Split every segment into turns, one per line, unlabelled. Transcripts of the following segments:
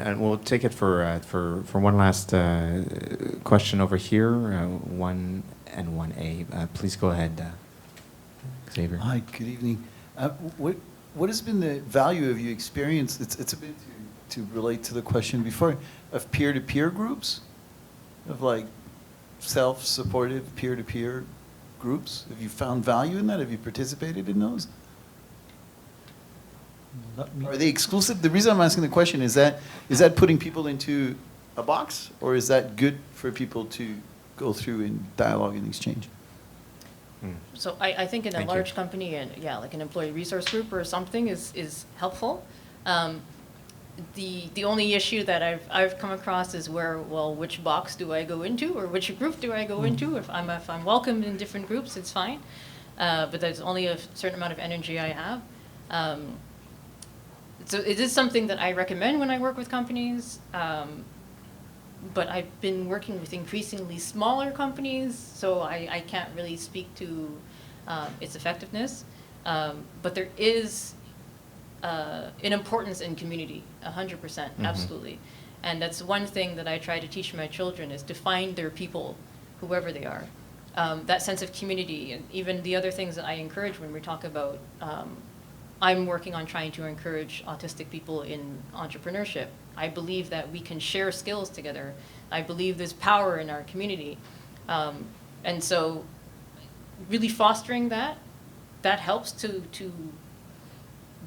and we'll take it for one last question over here, 1 and 1A. Please go ahead, Xavier.
Hi, good evening. What has been the value of your experience? It's a bit to relate to the question before of peer-to-peer groups, of like self-supportive peer-to-peer groups. Have you found value in that? Have you participated in those? Are they exclusive? The reason I'm asking the question is that putting people into a box, or is that good for people to go through in dialogue and exchange?
So I think in a large company, and like an employee resource group or something is helpful. The only issue that I've come across is which box do I go into, or which group do I go into? If I'm welcomed in different groups, it's fine. But there's only a certain amount of energy I have. So it is something that I recommend when I work with companies. But I've been working with increasingly smaller companies, so I can't really speak to its effectiveness. But there is an importance in community, 100%, absolutely. And that's one thing that I try to teach my children, is to find their people, whoever they are. That sense of community, and even the other things that I encourage when we talk about, I'm working on trying to encourage autistic people in entrepreneurship. I believe that we can share skills together. I believe there's power in our community. And so really fostering that helps to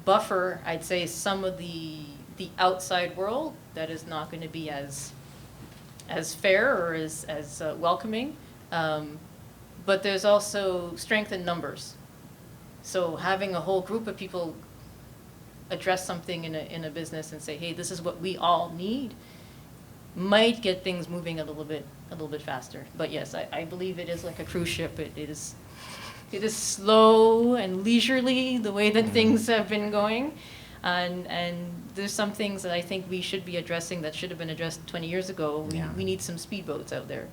buffer, I'd say, some of the outside world that is not going to be as fair or as welcoming. But there's also strength in numbers. So having a whole group of people address something in a business and say, hey, this is what we all need, might get things moving a little bit faster. But yes, I believe it is like a cruise ship. It is slow and leisurely, the way that things have been going. And there's some things that I think we should be addressing that should have been addressed 20 years ago. We need some speedboats out there.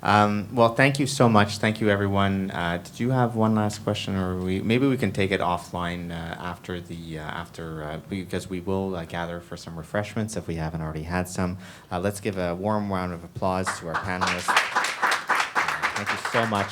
Well, thank you so much. Thank you, everyone. Did you have one last question, or maybe we can take it offline after because we will gather for some refreshments if we haven't already had some. Let's give a warm round of applause to our panelists. Thank you so much.